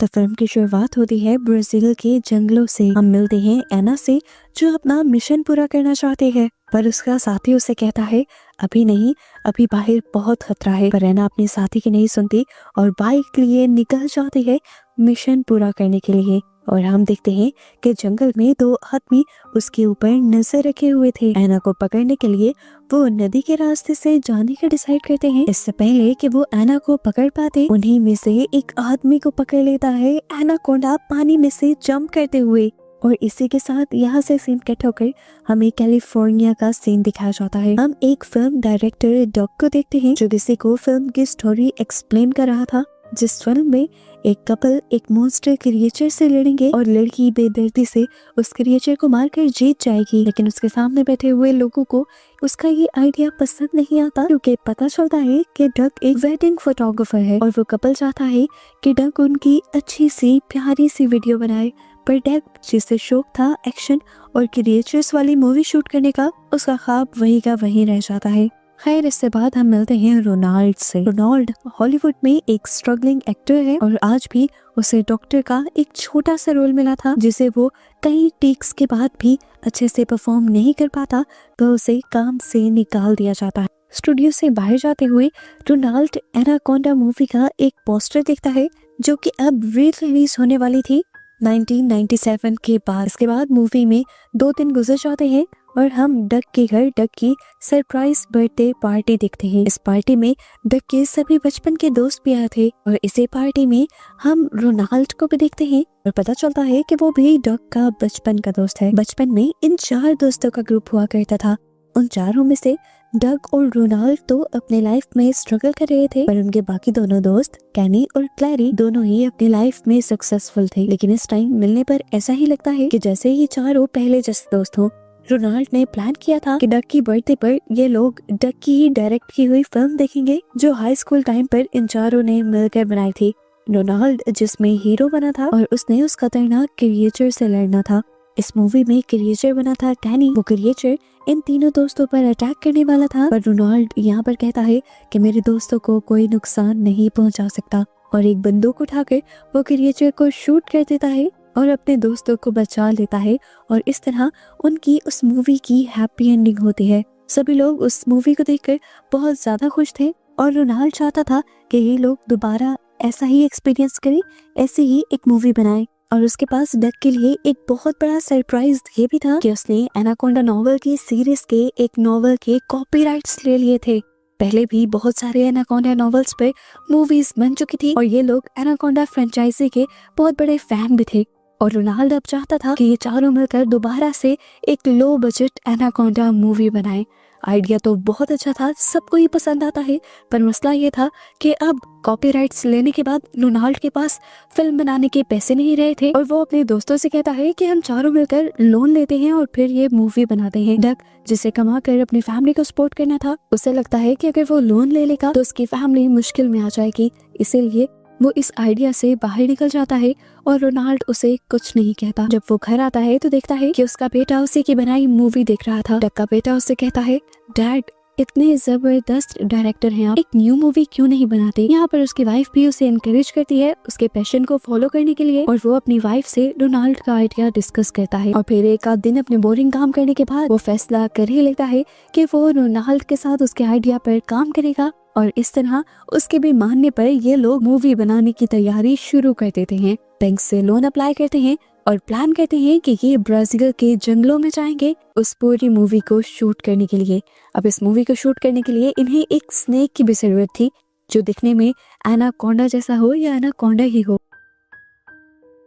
तो फिल्म की शुरुआत होती है ब्राजील के जंगलों से। हम मिलते हैं एना से, जो अपना मिशन पूरा करना चाहते हैं, पर उसका साथी उसे कहता है अभी नहीं, अभी बाहर बहुत खतरा है। पर एना अपने साथी की नहीं सुनती और बाइक लिए निकल जाती है मिशन पूरा करने के लिए। और हम देखते हैं कि जंगल में दो आदमी उसके ऊपर नजर रखे हुए थे। एना को पकड़ने के लिए वो नदी के रास्ते से जाने का डिसाइड करते हैं। इससे पहले कि वो एना को पकड़ पाते, उन्हीं में से एक आदमी को पकड़ लेता है एनाकोंडा पानी में से जंप करते हुए। और इसी के साथ यहाँ से सीन कट होकर हमें कैलिफोर्निया का सीन दिखाया जाता है। हम एक फिल्म डायरेक्टर डॉग को देखते हैं जो किसी को फिल्म की स्टोरी एक्सप्लेन कर रहा था, जिस फिल्म में एक कपल एक मॉन्स्टर क्रिएचर से लड़ेंगे और लड़की बेदर्दी से उस क्रिएचर को मारकर जीत जाएगी। लेकिन उसके सामने बैठे हुए लोगों को उसका ये आइडिया पसंद नहीं आता, क्योंकि पता चलता है कि डक एक वेडिंग फोटोग्राफर है और वो कपल चाहता है कि डक उनकी अच्छी सी प्यारी सी वीडियो बनाए। पर डक, जिसे शौक था एक्शन और क्रिएचर्स वाली मूवी शूट करने का, उसका ख्वाब वही का वही रह जाता है। खैर, इससे बाद हम मिलते हैं रोनाल्ड से। रोनाल्ड हॉलीवुड में एक स्ट्रगलिंग एक्टर है और आज भी उसे डॉक्टर का एक छोटा सा रोल मिला था, जिसे वो कई टेक्स के बाद भी अच्छे से परफॉर्म नहीं कर पाता, तो उसे काम से निकाल दिया जाता है। स्टूडियो से बाहर जाते हुए रोनाल्ड एनाकोंडा मूवी का एक पोस्टर देखता है, जो कि अब री रिलीज होने वाली थी 1997 के बाद। इसके बाद मूवी में 2 दिन गुजर जाते हैं और हम डक के घर डक की सरप्राइज बर्थडे पार्टी देखते हैं। इस पार्टी में डक के सभी बचपन के दोस्त भी आए थे और इसी पार्टी में हम रोनाल्ड को भी देखते हैं और पता चलता है कि वो भी डक का बचपन का दोस्त है। बचपन में इन 4 दोस्तों का ग्रुप हुआ करता था। उन चारों में से डक और रोनाल्ड तो अपने लाइफ में स्ट्रगल कर रहे थे, पर उनके बाकी दोनों दोस्त कैनी और क्लैरी दोनों ही अपनी लाइफ में सक्सेसफुल थे। लेकिन इस टाइम मिलने पर ऐसा ही लगता है कि जैसे ही चारों पहले जैसे दोस्त हों। रोनाल्ड ने प्लान किया था कि डक की बर्थडे पर ये लोग डक की ही डायरेक्ट की हुई फिल्म देखेंगे, जो हाई स्कूल टाइम पर इन चारों ने मिलकर बनाई थी। रोनाल्ड जिसमें हीरो बना था और उसने उस खतरनाक क्रिएचर से लड़ना था। इस मूवी में क्रिएचर बना था कैनी। वो क्रिएचर इन तीनों दोस्तों पर अटैक करने वाला था, पर रोनाल्ड यहाँ पर कहता है कि मेरे दोस्तों को कोई नुकसान नहीं पहुंचा सकता, और एक बंदूक उठाकर वो क्रिएचर को शूट कर देता है और अपने दोस्तों को बचा लेता है। और इस तरह उनकी उस मूवी की हैप्पी एंडिंग होती है। सभी लोग उस मूवी को देखकर बहुत ज्यादा खुश थे और रोनाल्ड चाहता था कि ये लोग दोबारा ऐसा ही एक्सपीरियंस करें, ऐसी ही एक मूवी बनाए। और उसके पास डक के लिए एक बहुत बड़ा सरप्राइज ये भी था कि उसने एनाकोंडा नॉवल की सीरीज के एक नॉवल के कॉपीराइट्स ले लिए थे। पहले भी बहुत सारे एनाकोंडा नॉवेल्स पे मूवीज बन चुकी थी और ये लोग एनाकोंडा फ्रेंचाइजी के बहुत बड़े फैन भी थे। और रोनाल्ड अब चाहता था कि ये चारों मिलकर दोबारा से एक लो बजट एनाकोंडा मूवी बनाए। आइडिया तो बहुत अच्छा था, सबको ही पसंद आता है, पर मसला ये था कि अब कॉपीराइट्स लेने के बाद रोनाल्ड के पास फिल्म बनाने के पैसे नहीं रहे थे और वो अपने दोस्तों से कहता है कि हम चारों मिलकर लोन लेते हैं और फिर ये मूवी बनाते हैं। डक, जिसे कमा कर अपनी फैमिली को सपोर्ट करना था, उसे लगता है कि अगर वो लोन ले लेगा तो उसकी फैमिली मुश्किल में आ जाएगी, इसीलिए वो इस आइडिया से बाहर निकल जाता है और रोनाल्ड उसे कुछ नहीं कहता। जब वो घर आता है तो देखता है कि उसका बेटा उसी की बनाई मूवी देख रहा था। डक का बेटा उससे कहता है, डैड, इतने जबरदस्त डायरेक्टर हैं आप, एक न्यू मूवी क्यों नहीं बनाते। यहाँ पर उसकी वाइफ भी उसे एनकरेज करती है उसके पैशन को फॉलो करने के लिए, और वो अपनी वाइफ से रोनाल्ड का आइडिया डिस्कस करता है। और फिर एक आध दिन अपने बोरिंग काम करने के बाद वो फैसला कर ही लेता है कि वो रोनाल्ड के साथ उसके आइडिया पर काम करेगा। और इस तरह उसके भी मानने पर ये लोग मूवी बनाने की तैयारी शुरू कर देते हैं। बैंक से लोन अप्लाई करते हैं और प्लान करते हैं कि ये ब्राजील के जंगलों में जाएंगे उस पूरी मूवी को शूट करने के लिए। अब इस मूवी को शूट करने के लिए इन्हें एक स्नेक की भी जरूरत थी, जो दिखने में एनाकोंडा जैसा हो या एनाकोंडा ही हो।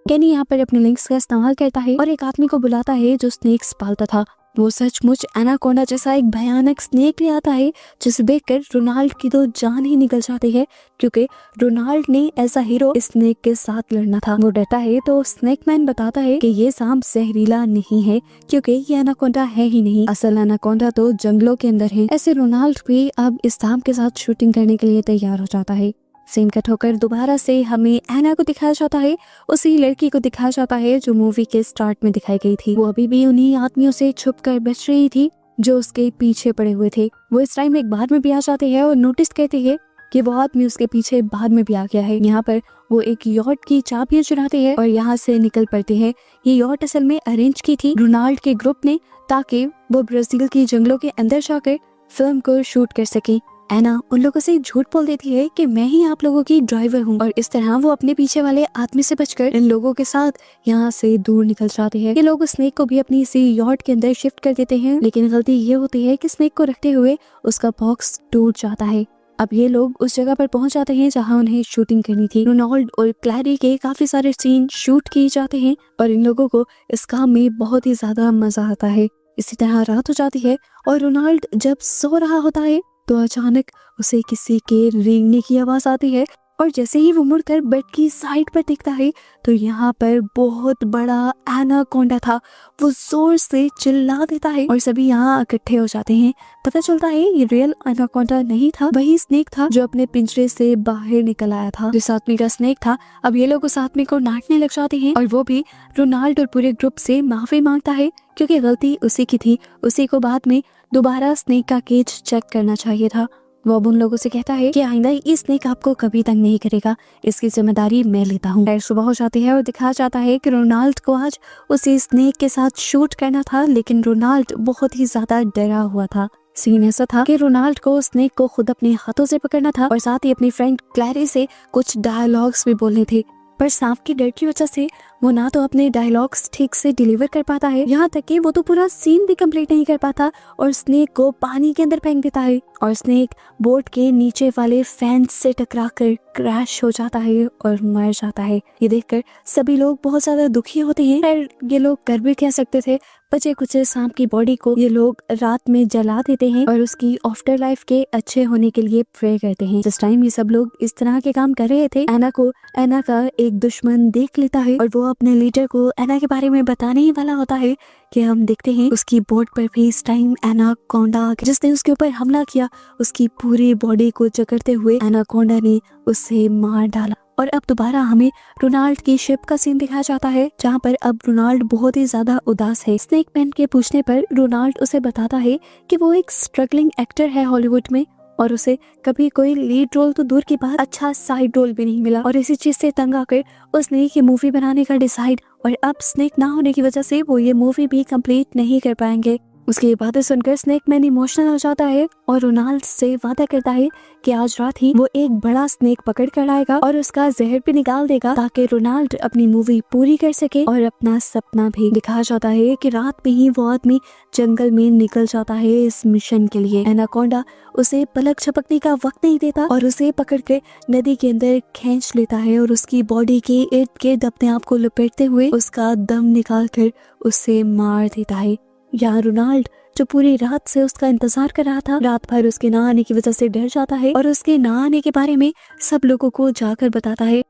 कैनी यहाँ पर अपने लिंक्स का इस्तेमाल करता है और एक आदमी को बुलाता है जो स्नेक्स पालता था। वो सचमुच एनाकोंडा जैसा एक भयानक स्नेक ले आता है, जिसे देखकर रोनाल्ड की तो जान ही निकल जाती है, क्योंकि रोनाल्ड ने ऐसा हीरो स्नेक के साथ लड़ना था। वो डरता है तो स्नेक मैन बताता है कि ये सांप जहरीला नहीं है, क्योंकि ये एनाकोंडा है ही नहीं, असल एनाकोंडा तो जंगलों के अंदर है। ऐसे रोनाल्ड भी अब इस सांप के साथ शूटिंग करने के लिए तैयार हो जाता है। सीन कट होकर दोबारा से हमें एना को दिखाया जाता है, उसी लड़की को दिखाया जाता है जो मूवी के स्टार्ट में दिखाई गई थी। वो अभी भी उन्हीं आदमियों से छुपकर बच रही थी जो उसके पीछे पड़े हुए थे। वो इस टाइम एक बार में भी आ जाती है और नोटिस करती है कि वो आदमी उसके पीछे बाद में भी आ गया है। यहाँ पर वो एक यॉट की चाबियां चुराते हैं और यहाँ से निकल पड़ते हैं। ये यॉट असल में अरेंज की थी रोनाल्ड के ग्रुप ने, ताकि वो ब्राजील के जंगलों के अंदर जाकर फिल्म को शूट कर सके। एना उन लोगों से झूठ बोल देती है कि मैं ही आप लोगों की ड्राइवर हूँ, और इस तरह वो अपने पीछे वाले आदमी से बचकर इन लोगों के साथ यहाँ से दूर निकल जाते हैं। ये लोग स्नेक को भी अपनी इसी यॉट के अंदर शिफ्ट कर देते हैं, लेकिन गलती ये होती है कि स्नेक को रखते हुए उसका बॉक्स टूट जाता है। अब ये लोग उस जगह पर पहुंच जाते हैं जहां उन्हें शूटिंग करनी थी। रोनाल्ड और क्लैरी के काफी सारे सीन शूट किए जाते हैं और इन लोगों को इस काम में बहुत ही ज्यादा मजा आता है। इसी तरह रात हो जाती है और रोनाल्ड जब सो रहा होता है तो अचानक उसे किसी के रेंगने की आवाज आती है, और जैसे ही वो मुड़कर बेड की साइड पर देखता है तो यहाँ पर बहुत बड़ा एनाकोंडा था। वो जोर से चिल्ला देता है और सभी यहाँ इकट्ठे हो जाते हैं। पता चलता है ये रियल एनाकोंडा नहीं था, वही स्नेक था जो अपने पिंजरे से बाहर निकल आया था। जिस आदमी का स्नेक था, अब ये लोग उस आदमी को डांटने लग जाते हैं और वो भी रोनाल्ड और पूरे ग्रुप से माफी मांगता है, क्योंकि गलती उसी की थी। उसी को बाद में दोबारा स्नेक का केज चेक करना चाहिए था। वो अब उन लोगों से कहता है कि आइंदा ये स्नेक आपको कभी तंग नहीं करेगा, इसकी जिम्मेदारी मैं लेता हूँ। खैर सुबह हो जाती है और दिखाया जाता है कि रोनाल्ड को आज उसी स्नेक के साथ शूट करना था, लेकिन रोनाल्ड बहुत ही ज्यादा डरा हुआ था। सीन ऐसा था कि रोनाल्ड को स्नेक को खुद अपने हाथों से पकड़ना था और साथ ही अपनी फ्रेंड क्लैरी से कुछ डायलॉग्स भी बोलने थे, पर सांप की डर की वजह से वो ना तो अपने डायलॉग्स ठीक से डिलीवर कर पाता है, यहाँ तक कि वो तो पूरा सीन भी कंप्लीट नहीं कर पाता और स्नेक को पानी के अंदर फेंक देता है और स्नेक बोट के नीचे वाले फेंस से टकराकर क्रैश हो जाता है और मर जाता है। ये देखकर सभी लोग बहुत ज्यादा दुखी होते हैं। खैर ये लोग कर भी कह सकते थे, बचे कुछ सांप की बॉडी को ये लोग रात में जला देते हैं और उसकी आफ्टर लाइफ के अच्छे होने के लिए प्रे करते हैं। जिस टाइम ये सब लोग इस तरह के काम कर रहे थे, एना को एना का एक दुश्मन देख लेता है और वो अपने लीडर को एना के बारे में बताने ही वाला होता है कि हम देखते हैं उसकी बोट पर भी इस टाइम एनाकोंडा जिसने उसके ऊपर हमला किया, उसकी पूरी बॉडी को जकड़ते हुए एनाकोंडा ने उसे मार डाला। और अब दोबारा हमें रोनाल्ड की शिप का सीन दिखाया जाता है, जहाँ पर अब रोनाल्ड बहुत ही ज्यादा उदास है। स्नेक मैन के पूछने पर रोनाल्ड उसे बताता है कि वो एक स्ट्रगलिंग एक्टर है हॉलीवुड में और उसे कभी कोई लीड रोल तो दूर की बात अच्छा साइड रोल भी नहीं मिला, और इसी चीज से तंग आकर उसने ये मूवी बनाने का डिसाइड, और अब स्नेक ना होने की वजह से वो ये मूवी भी कंप्लीट नहीं कर पाएंगे। उसकी ये बातें सुनकर स्नेक मैन इमोशनल हो जाता है और रोनाल्ड से वादा करता है कि आज रात ही वो एक बड़ा स्नेक पकड़ कर आएगा और उसका जहर भी निकाल देगा, ताकि रोनाल्ड अपनी मूवी पूरी कर सके और अपना सपना भी। दिखाया जाता है कि रात में ही वो आदमी जंगल में निकल जाता है इस मिशन के लिए। एनाकोंडा उसे पलक झपकने का वक्त नहीं देता और उसे पकड़ के नदी के अंदर खींच लेता है और उसकी बॉडी के इर्द गिर्द अपने आप को लपेटते हुए उसका दम निकाल कर उसे मार देता है। यहाँ रोनाल्ड जो पूरी रात से उसका इंतजार कर रहा था, रात भर उसके ना आने की वजह से डर जाता है और उसके ना आने के बारे में सब लोगों को जाकर बताता है।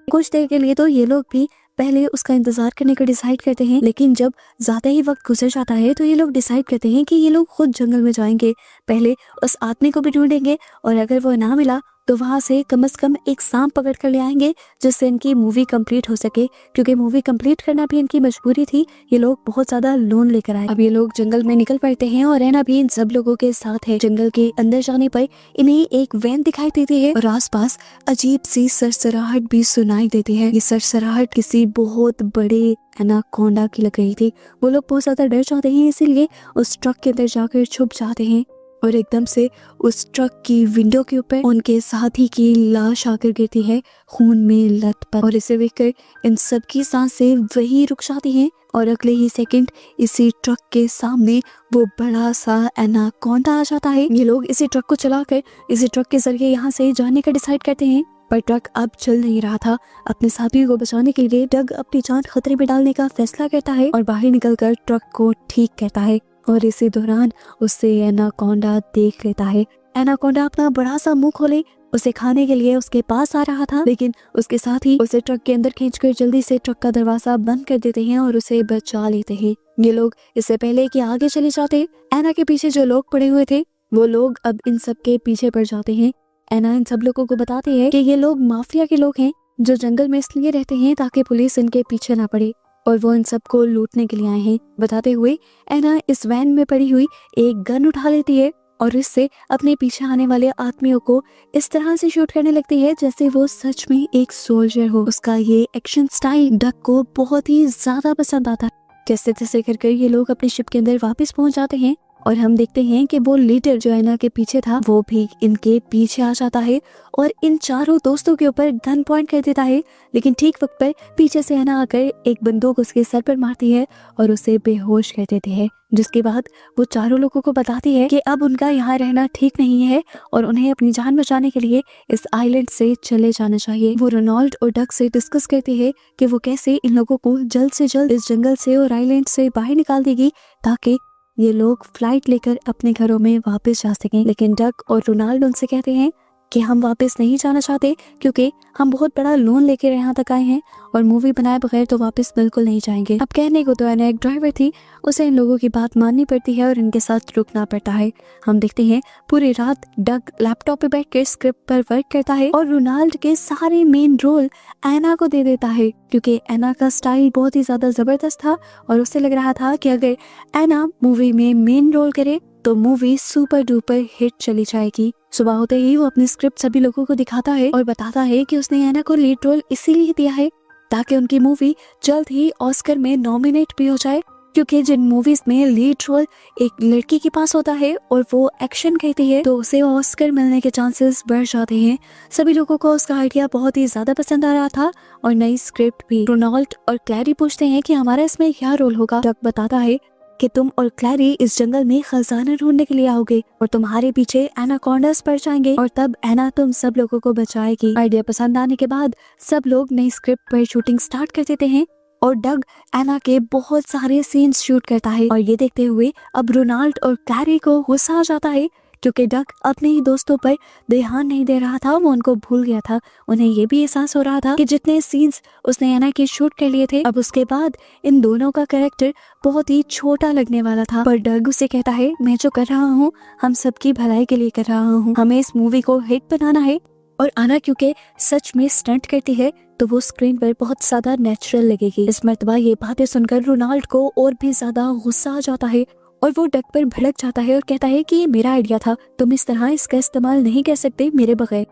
कुछ देर के लिए तो ये लोग भी पहले उसका इंतजार करने का डिसाइड करते हैं, लेकिन जब ज्यादा ही वक्त गुजर जाता है तो ये लोग डिसाइड करते हैं कि ये लोग खुद जंगल में जाएंगे, पहले उस आदमी को भी ढूंढेंगे और अगर वो ना मिला तो वहां से कम एक सांप पकड़ कर ले आएंगे, जिससे इनकी मूवी कंप्लीट हो सके, क्योंकि मूवी कंप्लीट करना भी इनकी मजबूरी थी। ये लोग बहुत ज्यादा लोन लेकर आए। अब ये लोग जंगल में निकल पड़ते हैं और एना भी इन सब लोगों के साथ है। जंगल के अंदर जाने पर इन्हें एक वैन दिखाई देती है और आसपास अजीब सी सरसराहट भी सुनाई देती है। ये सरसराहट किसी बहुत बड़े एनाकोंडा की लग रही थी। वो लोग बहुत ज्यादा डर जाते हैं, इसीलिए उस ट्रक के अंदर जाकर छुप जाते हैं और एकदम से उस ट्रक की विंडो के ऊपर उनके साथी की लाश आकर गिरती है खून में लथपथ, और इसे देखकर इन सब की सांसें वही रुक जाती हैं और अगले ही सेकंड इसी ट्रक के सामने वो बड़ा सा एनाकोंडा आ जाता है। ये लोग इसी ट्रक को चलाकर इसी ट्रक के जरिए यहाँ से जाने का डिसाइड करते हैं, पर ट्रक अब चल नहीं रहा था। अपने साथी को बचाने के लिए डग अपनी जान खतरे में डालने का फैसला करता है और बाहर निकलकर ट्रक को ठीक करता है और इसी दौरान उससे एनाकोंडा देख लेता है। एनाकोंडा अपना बड़ा सा मुंह खोले उसे खाने के लिए उसके पास आ रहा था, लेकिन उसके साथ ही उसे ट्रक के अंदर खींचकर जल्दी से ट्रक का दरवाजा बंद कर देते हैं और उसे बचा लेते हैं। ये लोग इससे पहले कि आगे चले जाते, एना के पीछे जो लोग पड़े हुए थे वो लोग अब इन सब के पीछे पड़ जाते हैं। एना इन सब लोगों को बताते हैं कि ये लोग माफिया के लोग हैं जो जंगल में इसलिए रहते हैं ताकि पुलिस इनके पीछे ना पड़े और वो इन सब को लूटने के लिए आए हैं। बताते हुए एना इस वैन में पड़ी हुई एक गन उठा लेती है और इससे अपने पीछे आने वाले आदमियों को इस तरह से शूट करने लगती है जैसे वो सच में एक सोल्जर हो। उसका ये एक्शन स्टाइल डक को बहुत ही ज्यादा पसंद आता है। जैसे तैसे कर ये लोग अपने शिप के अंदर वापस पहुंच जाते हैं और हम देखते हैं कि वो लीडर जो एना के पीछे था वो भी इनके पीछे आ जाता है और इन चारों दोस्तों के ऊपर गन पॉइंट कर देता है। लेकिन ठीक वक्त पर पीछे से एना आकर एक बंदूक उसके सर पर मारती है और उसे बेहोश कर देती है, जिसके बाद वो चारों लोगों को बताती है कि अब उनका यहाँ रहना ठीक नहीं है और उन्हें अपनी जान बचाने के लिए इस आइलैंड से चले जाना चाहिए। वो रोनाल्ड और डक से डिस्कस करती है कि वो कैसे इन लोगों को जल्द से जल्द इस जंगल से और आइलैंड से बाहर निकाल देगी ताकि ये लोग फ्लाइट लेकर अपने घरों में वापस जा सकें। लेकिन डक और रोनाल्ड उनसे कहते हैं कि हम वापस नहीं जाना चाहते क्योंकि हम बहुत बड़ा लोन लेकर यहाँ तक आए हैं और मूवी बनाए बगैर तो वापस बिल्कुल नहीं जाएंगे। अब कहने को तो एना एक ड्राइवर थी, उसे इन लोगों की बात माननी पड़ती है और इनके साथ रुकना पड़ता है। हम देखते हैं पूरी रात डक लैपटॉप पे बैठकर स्क्रिप्ट पर वर्क करता है और रोनाल्ड के सारे मेन रोल एना को दे देता है क्योंकि एना का स्टाइल बहुत ही ज्यादा जबरदस्त था और उसे लग रहा था कि अगर एना मूवी में मेन रोल करे तो मूवी सुपर डुपर हिट चली जाएगी। सुबह होते ही वो अपनी स्क्रिप्ट सभी लोगों को दिखाता है और बताता है कि उसने एना को लीड रोल इसीलिए दिया है ताकि उनकी मूवी जल्द ही ऑस्कर में नॉमिनेट भी हो जाए, क्योंकि जिन मूवीज में लीड रोल एक लड़की के पास होता है और वो एक्शन कहती है तो उसे ऑस्कर मिलने के चांसेस बढ़ जाते हैं। सभी लोगों को उसका आइडिया बहुत ही ज्यादा पसंद आ रहा था और नई स्क्रिप्ट भी। रोनाल्ड और क्लैरी पूछते हैं कि हमारा इसमें क्या रोल होगा। डक बताता है कि तुम और क्लैरी इस जंगल में खजाना ढूंढने के लिए आओगे और तुम्हारे पीछे एनाकोंडास पड़ जाएंगे और तब एना तुम सब लोगों को बचाएगी। आइडिया पसंद आने के बाद सब लोग नई स्क्रिप्ट पर शूटिंग स्टार्ट कर देते हैं और डग एना के बहुत सारे सीन्स शूट करता है। और ये देखते हुए अब रोनाल्ड और क्लैरी को गुस्सा आ जाता है क्योंकि डक अपने ही दोस्तों पर ध्यान नहीं दे रहा था, वो उनको भूल गया था। उन्हें ये भी एहसास हो रहा था कि जितने सीन्स उसने एना के शूट कर लिए थे अब उसके बाद इन दोनों का कैरेक्टर बहुत ही छोटा लगने वाला था। पर डग उसे कहता है मैं जो कर रहा हूँ हम सबकी भलाई के लिए कर रहा हूँ, हमें इस मूवी को हिट बनाना है। और आना क्योंकि सच में स्टंट करती है तो वो स्क्रीन पर बहुत ज्यादा नेचुरल लगेगी। इस मर्तबा ये बातें सुनकर रोनाल्ड को और भी ज्यादा गुस्सा आ जाता है और वो डक पर भड़क जाता है और कहता है कि ये मेरा आइडिया था, तुम इस तरह इसका इस्तेमाल नहीं कर सकते मेरे बगैर।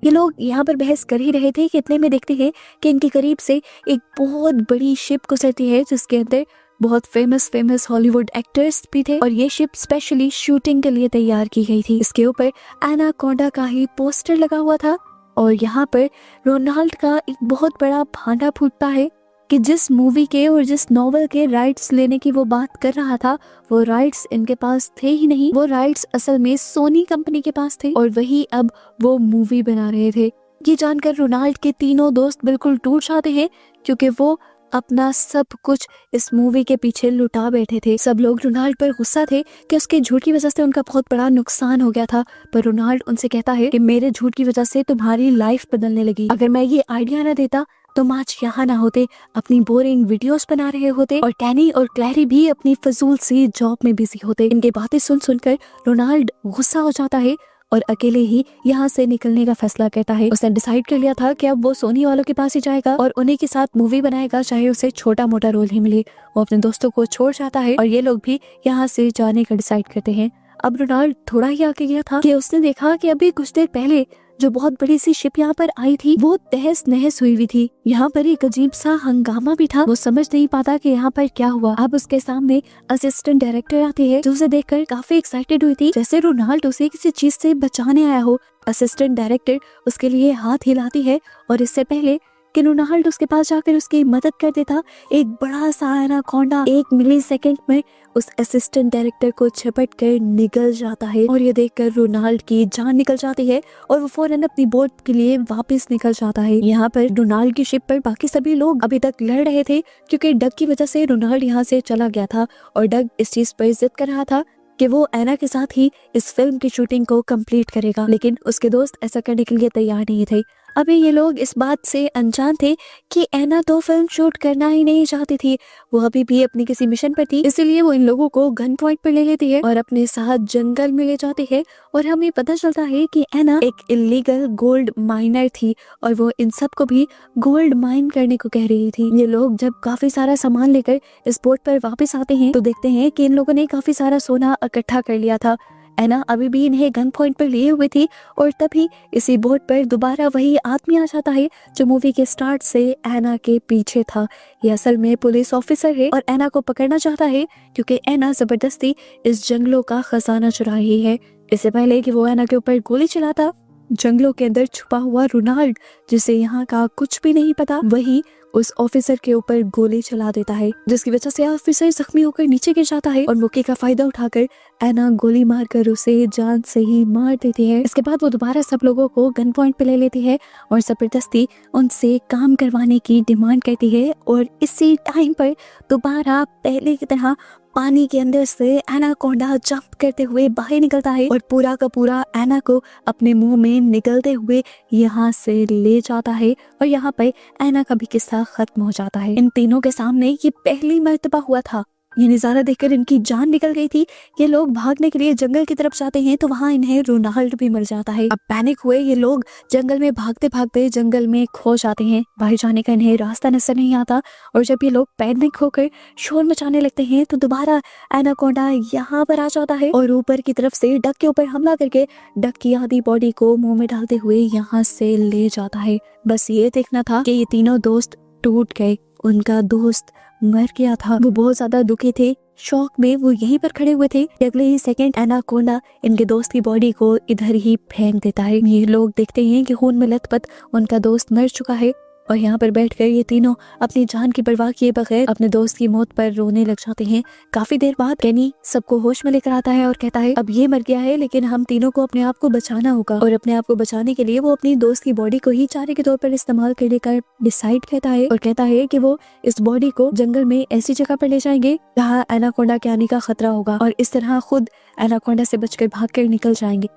ये लोग यहाँ पर बहस कर ही रहे थे कि इतने में देखते हैं कि इनके करीब से एक बहुत बड़ी शिप गुजरती है जिसके अंदर बहुत फेमस हॉलीवुड एक्टर्स भी थे और ये शिप स्पेशली शूटिंग के लिए तैयार की गई थी। इसके ऊपर एनाकोंडा का ही पोस्टर लगा हुआ था और यहाँ पर रोनाल्ड का एक बहुत बड़ा भांडा फूटता है कि जिस मूवी के और जिस नॉवेल के राइट्स लेने की वो बात कर रहा था वो राइट्स इनके पास थे ही नहीं। वो राइट्स असल में सोनी कंपनी के पास थे और वही अब वो मूवी बना रहे थे। ये जानकर रोनाल्ड के तीनों दोस्त बिल्कुल टूट जाते हैं क्योंकि वो अपना सब कुछ इस मूवी के पीछे लुटा बैठे थे। सब लोग रोनाल्ड पर गुस्सा थे कि उसके झूठ की वजह से उनका बहुत बड़ा नुकसान हो गया था। पर रोनाल्ड उनसे कहता है कि मेरे झूठ की वजह से तुम्हारी लाइफ बदलने लगी। अगर मैं ये आइडिया ना देता तुम आज यहाँ ना होते, अपनी बोरिंग वीडियोस बना रहे होते और कैनी और क्लैरी भी अपनी फजूल सी जॉब में बिजी होते। इनके बातें सुन सुनकर रोनाल्ड गुस्सा हो जाता है और अकेले ही यहाँ से निकलने का फैसला करता है। उसने डिसाइड कर लिया था कि अब वो सोनी वालों के पास ही जाएगा और उन्हीं के साथ मूवी बनाएगा चाहे उसे छोटा मोटा रोल ही मिले। वो अपने दोस्तों को छोड़ जाता है और ये लोग भी यहाँ से जाने का डिसाइड करते हैं। अब रोनाल्ड थोड़ा ही आगे गया था कि उसने देखा कि अभी कुछ देर पहले जो बहुत बड़ी सी शिप यहाँ पर आई थी वो तहस नहस हुई हुई थी। यहाँ पर एक अजीब सा हंगामा भी था। वो समझ नहीं पाता कि यहाँ पर क्या हुआ। अब उसके सामने असिस्टेंट डायरेक्टर आती है जो उसे देखकर काफी एक्साइटेड हुई थी जैसे रोनाल्ड उसे किसी चीज से बचाने आया हो। असिस्टेंट डायरेक्टर उसके लिए हाथ हिलाती है और इससे पहले कि रोनाल्ड उसके पास जाकर उसकी मदद कर देता एक बड़ा सा एनाकोंडा 1 मिलीसेकंड में उस असिस्टेंट डायरेक्टर को झपट कर निगल जाता है और ये देखकर रोनाल्ड की जान निकल जाती है और वो फौरन अपनी बोट के लिए वापस निकल जाता है। यहाँ पर रोनाल्ड की शिप पर बाकी सभी लोग अभी तक लड़ रहे थे क्योंकि डग की वजह से रोनाल्ड यहाँ से चला गया था और डग इस चीज पर जिद कर रहा था कि वो एना के साथ ही इस फिल्म की शूटिंग को कंप्लीट करेगा, लेकिन उसके दोस्त ऐसा करने के लिए तैयार नहीं थे। अभी ये लोग इस बात से अनजान थे कि एना तो फिल्म शूट करना ही नहीं चाहती थी, वो अभी भी अपनी किसी मिशन पर थी। इसलिए वो इन लोगों को गन पॉइंट पर ले लेती है और अपने साथ जंगल में ले जाती है। और हमें पता चलता है कि एना एक इलीगल गोल्ड माइनर थी और वो इन सबको भी गोल्ड माइन करने को कह रही थी। ये लोग जब काफी सारा सामान लेकर इस बोट पर वापस आते हैं तो देखते हैं कि इन लोगों ने काफी सारा सोना इकट्ठा कर लिया था। एना अभी भी इन्हें गन पॉइंट पर लिए हुए थी और तभी इसी बोट पर दोबारा वही आदमी आ जाता है जो मूवी के स्टार्ट से एना के पीछे था। ये असल में पुलिस ऑफिसर है और एना को पकड़ना चाहता है क्योंकि एना जबरदस्ती इस जंगलों का खजाना चुरा रही है। इससे पहले कि वो एना के ऊपर गोली चलाता, जंगलों के अंदर छुपा हुआ रोनाल्ड, जिसे यहाँ का कुछ भी नहीं पता, वही उस ऑफिसर के ऊपर गोली चला देता है, जिसकी वजह से ऑफिसर जख्मी होकर नीचे गिर जाता है और मौके का फायदा उठाकर एना गोली मारकर उसे जान से ही मार देती है। इसके बाद वो दोबारा सब लोगों को गन पॉइंट पे ले लेती है और जबरदस्ती उनसे काम करवाने की डिमांड करती है। और इसी टाइम पर दोबारा पहले की तरह पानी के अंदर से एनाकोंडा जंप करते हुए बाहर निकलता है और पूरा का पूरा एना को अपने मुंह में निकलते हुए यहाँ से ले जाता है और यहाँ पर एना का भी किस्सा खत्म हो जाता है। इन तीनों के सामने ये पहली मर्तबा हुआ था। ये नज़ारा देखकर इनकी जान निकल गई थी। ये लोग भागने के लिए जंगल की तरफ जाते हैं तो वहाँ इन्हें रोनाल्ड भी मर जाता है। अब पैनिक हुए ये लोग जंगल में भागते भागते जंगल में खो जाते हैं। बाहर जाने का इन्हें रास्ता नजर नहीं आता और जब ये लोग पैनिक होकर शोर मचाने लगते हैं तो दोबारा एनाकोंडा यहाँ पर आ जाता है और ऊपर की तरफ से डक के ऊपर हमला करके डक की आधी बॉडी को मुंह में डालते हुए यहाँ से ले जाता है। बस ये देखना था कि ये तीनों दोस्त टूट गए, उनका दोस्त मर गया था। वो बहुत ज्यादा दुखी थे, शौक में वो यहीं पर खड़े हुए थे। अगले ही सेकंड एनाकोंडा इनके दोस्त की बॉडी को इधर ही फेंक देता है। ये लोग देखते हैं कि खून में लथपथ उनका दोस्त मर चुका है और यहाँ पर बैठकर ये तीनों अपनी जान की परवाह किए बगैर अपने दोस्त की मौत पर रोने लग जाते हैं। काफी देर बाद केनी सबको होश में लेकर आता है और कहता है अब ये मर गया है लेकिन हम तीनों को अपने आप को बचाना होगा। और अपने आप को बचाने के लिए वो अपनी दोस्त की बॉडी को ही चारे के तौर पर इस्तेमाल करने का डिसाइड करता है और कहता है कि वो इस बॉडी को जंगल में ऐसी जगह पर ले जाएंगे जहाँ एनाकोंडा के आने का खतरा होगा और इस तरह खुद एनाकोंडा से बचकर भागकर निकल जाएंगे।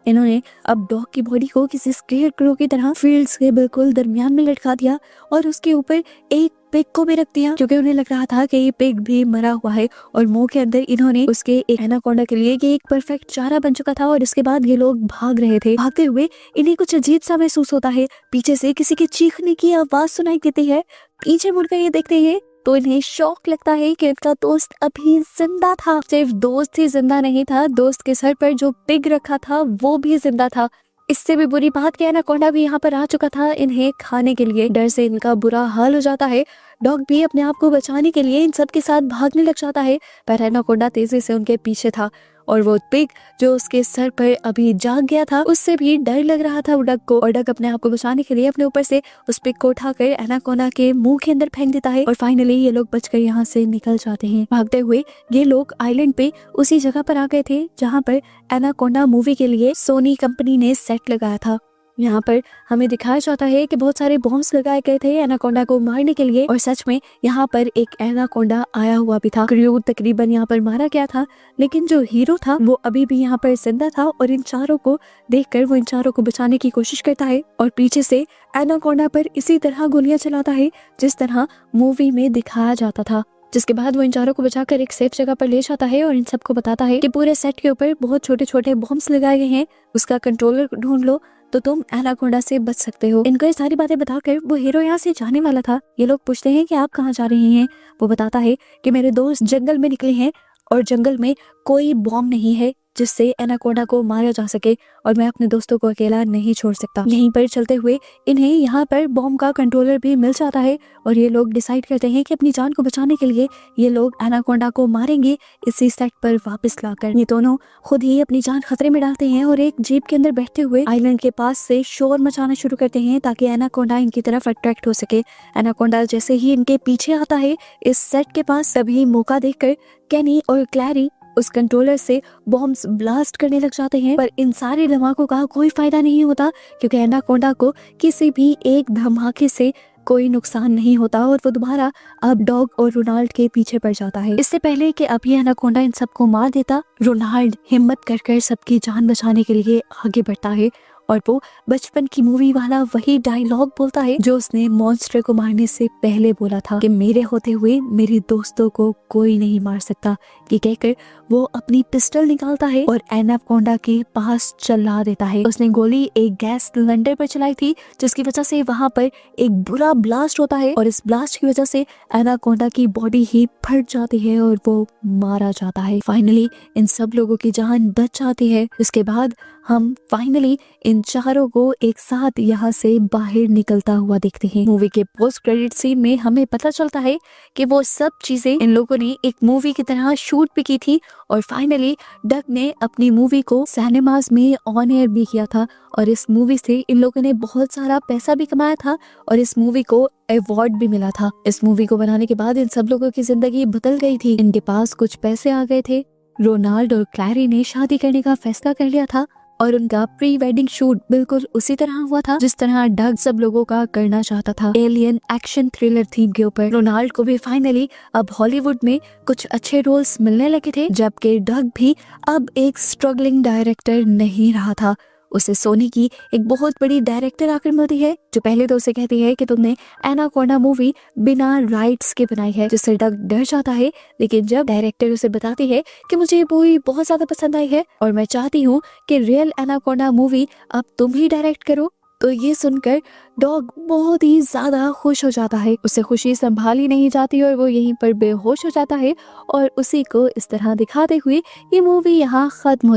इन्होंने अब डॉग की बॉडी को किसी स्केयर क्रो की तरह फील्ड्स के बिल्कुल दरमियान में लटका दिया और उसके ऊपर एक पिग को भी रख दिया क्योंकि उन्हें लग रहा था कि ये पिग भी मरा हुआ है और मुंह के अंदर इन्होंने उसके एक एनाकोंडा के लिए ये एक परफेक्ट चारा बन चुका था। और इसके बाद ये लोग भाग रहे थे। भागते हुए इन्हें कुछ अजीब सा महसूस होता है, पीछे से किसी के चीखने की आवाज सुनाई देती है। पीछे मुड़कर ये देखते हैं तो इन्हें शौक लगता है कि इनका दोस्त अभी जिंदा था। सिर्फ दोस्त ही जिंदा नहीं था, दोस्त के सर पर जो पिग रखा था वो भी जिंदा था। इससे भी बुरी बात कि एनाकोंडा भी यहाँ पर आ चुका था इन्हें खाने के लिए। डर से इनका बुरा हाल हो जाता है। डॉग भी अपने आप को बचाने के लिए इन सब के साथ भागने लग जाता है पर एनाकोंडा तेजी से उनके पीछे था और वो पिग जो उसके सर पर अभी जाग गया था उससे भी डर लग रहा था डग को। और डग अपने आप को बचाने के लिए अपने ऊपर से उस पिग को उठाकर एनाकोंडा के मुंह के अंदर फेंक देता है और फाइनली ये लोग बचकर यहाँ से निकल जाते हैं। भागते हुए ये लोग आइलैंड पे उसी जगह पर आ गए थे जहाँ पर एनाकोंडा मूवी के लिए सोनी कंपनी ने सेट लगाया था। यहाँ पर हमें दिखाया जाता है कि बहुत सारे बॉम्ब्स लगाए गए थे एनाकोंडा को मारने के लिए और सच में यहाँ पर एक एनाकोंडा आया हुआ भी था। क्रू तकरीबन यहाँ पर मारा गया था लेकिन जो हीरो था वो अभी भी यहाँ पर जिंदा था और इन चारों को देखकर वो इन चारों को बचाने की कोशिश करता है और पीछे से एनाकोंडा पर इसी तरह गोलियां चलाता है जिस तरह मूवी में दिखाया जाता था। जिसके बाद वो इन चारों को बचाकर एक सेफ जगह पर ले जाता है और इन सबको बताता है कि पूरे सेट के ऊपर बहुत छोटे छोटे बॉम्ब्स लगाए गए हैं, उसका कंट्रोलर ढूंढ लो तो तुम एनाकोंडा से बच सकते हो। इनको ये सारी बातें बताकर वो हीरो यहाँ से जाने वाला था। ये लोग पूछते हैं कि आप कहाँ जा रहे हैं। वो बताता है कि मेरे दोस्त जंगल में निकले हैं और जंगल में कोई बॉम्ब नहीं है जिससे एनाकोंडा को मारा जा सके और मैं अपने दोस्तों को अकेला नहीं छोड़ सकता। यहीं पर चलते हुए इन्हें यहाँ पर बॉम्ब का कंट्रोलर भी मिल जाता है और ये लोग डिसाइड करते हैं कि अपनी जान को बचाने के लिए ये लोग एनाकोंडा को मारेंगे इसी सेट पर वापस लाकर। ये दोनों खुद ही अपनी जान खतरे में डालते हैं और एक जीप के अंदर बैठते हुए आइलैंड के पास से शोर मचाना शुरू करते हैं ताकि एनाकोंडा इनकी तरफ अट्रैक्ट हो सके। एनाकोंडा जैसे ही इनके पीछे आता है इस सेट के पास, तभी मौका देखकर केनी और क्लैरी उस कंट्रोलर से बॉम्ब्स ब्लास्ट करने लग जाते हैं पर इन सारे धमाकों का कोई फायदा नहीं होता क्योंकि एनाकोंडा को किसी भी एक धमाके से कोई नुकसान नहीं होता और वो दोबारा अब डॉग और रोनाल्ड के पीछे पड़ जाता है। इससे पहले कि अब ये एनाकोंडा इन सबको मार देता, रोनाल्ड हिम्मत कर सबकी जान बचाने के लिए आगे बढ़ता है और वो बचपन की मूवी वाला वही डायलॉग बोलता है जो उसने मॉन्स्टर को मारने से पहले बोला था कि मेरे होते हुए मेरे दोस्तों को कोई नहीं मार सकता। ये कहकर वो अपनी पिस्टल निकालता है और एनाकोंडा के पास चला देता है। उसने गोली एक गैस सिलेंडर पर चलाई थी जिसकी वजह से वहां पर एक बुरा ब्लास्ट होता है और इस ब्लास्ट की वजह से एनाकोंडा की बॉडी ही फट जाती है और वो मारा जाता है। फाइनली इन सब लोगों की जान बच जाती है। उसके बाद हम फाइनली इन चारों को एक साथ यहाँ से बाहर निकलता हुआ देखते हैं। मूवी के पोस्ट क्रेडिट सीन में हमें पता चलता है कि वो सब चीजें इन लोगों ने एक मूवी की तरह शूट भी की थी और फाइनली डग ने अपनी मूवी को सिनेमास में ऑन एयर भी किया था और इस मूवी से इन लोगों ने बहुत सारा पैसा भी कमाया था और इस मूवी को अवार्ड भी मिला था। इस मूवी को बनाने के बाद इन सब लोगों की जिंदगी बदल गई थी। इनके पास कुछ पैसे आ गए थे। रोनाल्ड और क्लैरी ने शादी करने का फैसला कर लिया था और उनका प्री वेडिंग शूट बिल्कुल उसी तरह हुआ था जिस तरह डग सब लोगों का करना चाहता था, एलियन एक्शन थ्रिलर थीम के ऊपर। रोनाल्ड को भी फाइनली अब हॉलीवुड में कुछ अच्छे रोल्स मिलने लगे थे, जबकि डग भी अब एक स्ट्रगलिंग डायरेक्टर नहीं रहा था। उसे सोनी की एक बहुत बड़ी डायरेक्टर आकर मिलती है जो पहले तो उसे कहती है कि तुमने एनाकोंडा मूवी बिना राइट्स के बनाई है, जिससे डग डर जाता है। लेकिन जब डायरेक्टर उसे बताती है कि मुझे ये मूवी बहुत ज्यादा पसंद आई है और मैं चाहती हूँ कि रियल एनाकोंडा मूवी अब तुम ही डायरेक्ट करो, तो ये सुनकर डॉग बहुत ही ज्यादा खुश हो जाता है। उसे खुशी संभाली नहीं जाती और वो यहीं पर बेहोश हो जाता है और उसी को इस तरह दिखाते हुए ये मूवी यहाँ खत्म हो